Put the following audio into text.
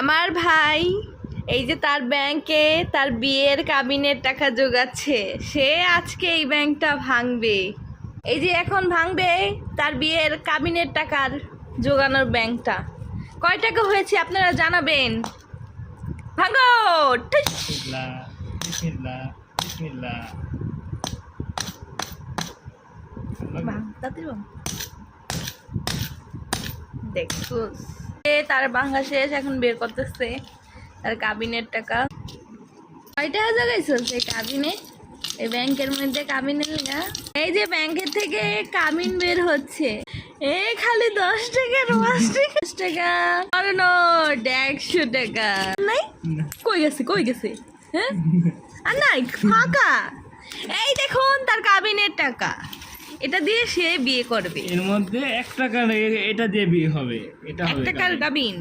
আমার ভাই এই যে তার ব্যাংকে তার বিয়ের কাবিনের টাকা জোগাচ্ছে, সে আজকে এই ব্যাংকটা ভাঙবে। এই যে এখন ভাঙবে তার বিয়ের কাবিনের টাকার জোগানোর ব্যাংকটা। কয় টাকা হয়েছে আপনারা জানাবেন। ভাঙো। দেখছো তার ভাঙা শেষ, এখন বের করতেছে তার কাবিনের টাকা। কয়টা জায়গায় চলছে কাবিনে, এই ব্যাংকের মধ্যে কাবিনের না, এই যে ব্যাংকের থেকে কাবিন বের হচ্ছে। এ খালি 10 টাকা 5 টাকা আর নোট 100 টাকা নাই। কই গেছে হ্যাঁ? আর নাই, ফাঁকা। এই দেখুন তার কাবিনের টাকা, এটা দিয়ে সে বিয়ে করবে। এর মধ্যে 1 টাকা এটা দিয়ে বিয়ে হবে, এটা 1 হবে টাকার কাবিন।